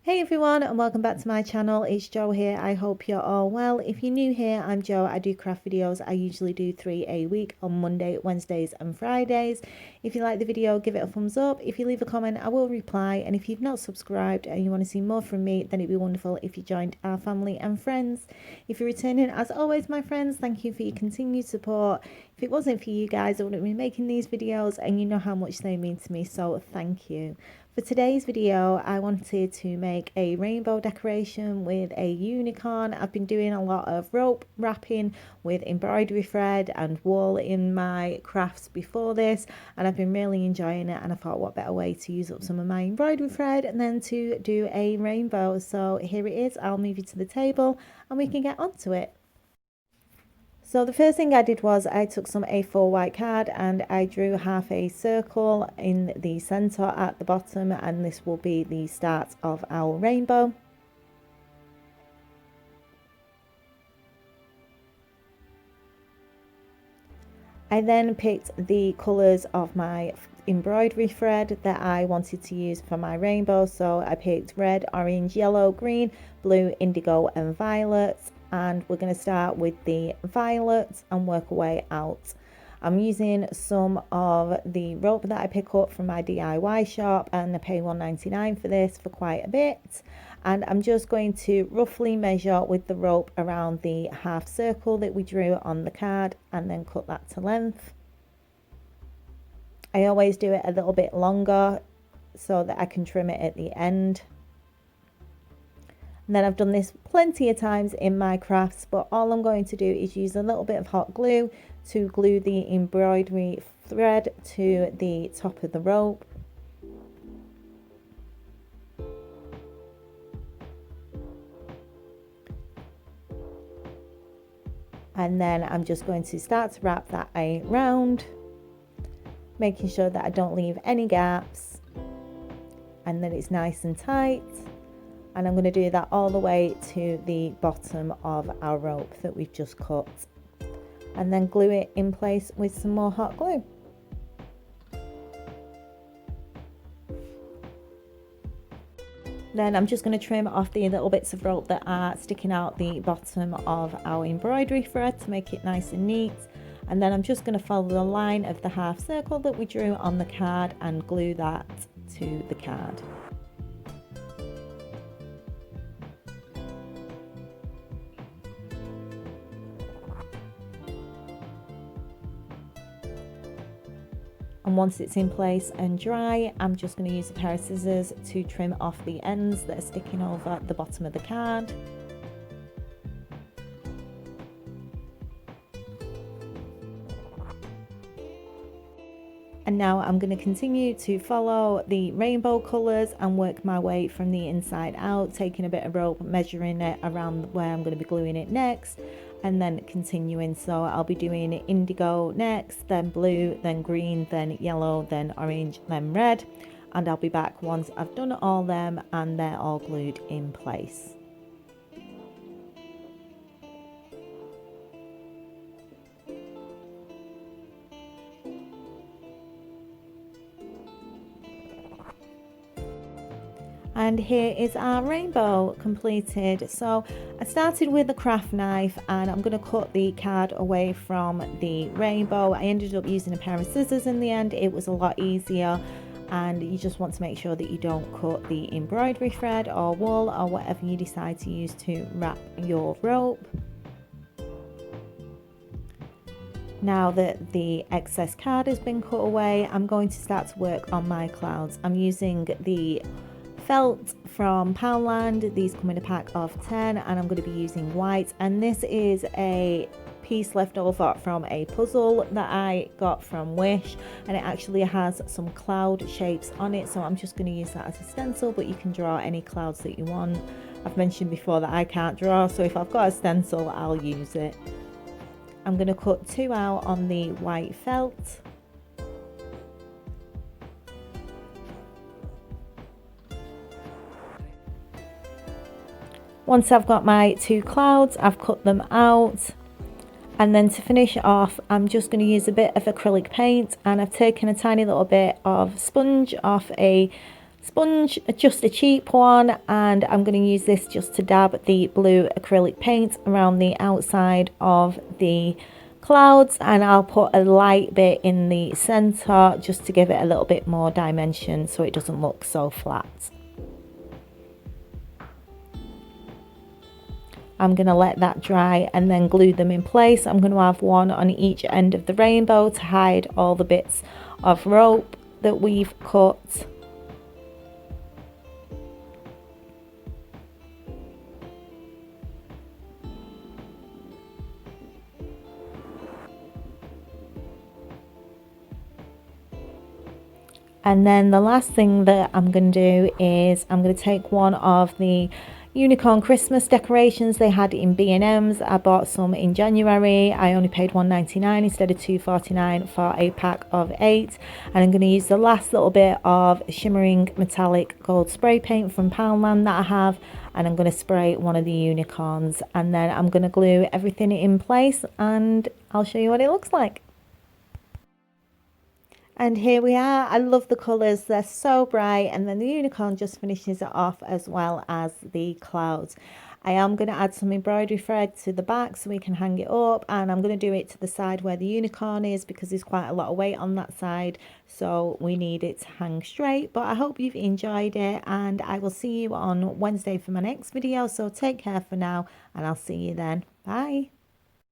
Hey everyone, and welcome back to my channel. It's Jo here. I hope you're all well. If you're new here, I'm Jo. I do craft videos. I usually do 3 a week on Monday, Wednesdays and Fridays. If you like the video, give it a thumbs up. If you leave a comment, I will reply. And if you've not subscribed and you want to see more from me, then it'd be wonderful if you joined our family and friends. If you're returning, as always, my friends, thank you for your continued support. If it wasn't for you guys, I wouldn't be making these videos, and you know how much they mean to me, so thank you. For today's video, I wanted to make a rainbow decoration with a unicorn. I've been doing a lot of rope wrapping with embroidery thread and wool in my crafts before this, and I've been really enjoying it, and I thought what better way to use up some of my embroidery thread and then to do a rainbow. So here it is. I'll move you to the table and we can get onto it. So the first thing I did was I took some A4 white card and I drew half a circle in the centre at the bottom, and this will be the start of our rainbow. I then picked the colours of my embroidery thread that I wanted to use for my rainbow. So I picked red, orange, yellow, green, blue, indigo and violet. And we're going to start with the violet and work our way out. I'm using some of the rope that I pick up from my DIY shop, and I pay £1.99 for this for quite a bit. And I'm just going to roughly measure with the rope around the half circle that we drew on the card and then cut that to length. I always do it a little bit longer so that I can trim it at the end. And then I've done this plenty of times in my crafts, but all I'm going to do is use a little bit of hot glue to glue the embroidery thread to the top of the rope. And then I'm just going to start to wrap that around, making sure that I don't leave any gaps and that it's nice and tight. And I'm going to do that all the way to the bottom of our rope that we've just cut, and then glue it in place with some more hot glue. Then I'm just going to trim off the little bits of rope that are sticking out the bottom of our embroidery thread to make it nice and neat. And then I'm just going to follow the line of the half circle that we drew on the card and glue that to the card. And once it's in place and dry, I'm just going to use a pair of scissors to trim off the ends that are sticking over the bottom of the card. And now I'm going to continue to follow the rainbow colours and work my way from the inside out, taking a bit of rope, measuring it around where I'm going to be gluing it next, and then continuing. So I'll be doing indigo next, then blue, then green, then yellow, then orange, then red. And I'll be back once I've done all them and they're all glued in place. And here is our rainbow completed. So I started with a craft knife and I'm going to cut the card away from the rainbow. I ended up using a pair of scissors in the end. It was a lot easier, and you just want to make sure that you don't cut the embroidery thread or wool or whatever you decide to use to wrap your rope. Now that the excess card has been cut away, I'm going to start to work on my clouds. I'm using the felt from Poundland. These come in a pack of 10 and I'm going to be using white, and this is a piece left over from a puzzle that I got from Wish, and it actually has some cloud shapes on it, so I'm just going to use that as a stencil, but you can draw any clouds that you want. I've mentioned before that I can't draw, so if I've got a stencil I'll use it. I'm going to cut 2 out on the white felt. Once I've got my 2 clouds, I've cut them out, and then to finish off I'm just going to use a bit of acrylic paint, and I've taken a tiny little bit of sponge off a sponge, just a cheap one, and I'm going to use this just to dab the blue acrylic paint around the outside of the clouds, and I'll put a light bit in the center just to give it a little bit more dimension so it doesn't look so flat. I'm going to let that dry and then glue them in place. I'm going to have one on each end of the rainbow to hide all the bits of rope that we've cut. And then the last thing that I'm going to do is I'm going to take one of the unicorn Christmas decorations they had in B&M's. I bought some in January. I only paid $1.99 instead of $2.49 for a pack of 8. And I'm going to use the last little bit of shimmering metallic gold spray paint from Poundland that I have, and I'm going to spray one of the unicorns, and then I'm going to glue everything in place and I'll show you what it looks like. And here we are. I love the colours, they're so bright, and then the unicorn just finishes it off as well as the clouds. I am going to add some embroidery thread to the back so we can hang it up, and I'm going to do it to the side where the unicorn is because there's quite a lot of weight on that side, so we need it to hang straight. But I hope you've enjoyed it, and I will see you on Wednesday for my next video, so take care for now and I'll see you then. Bye.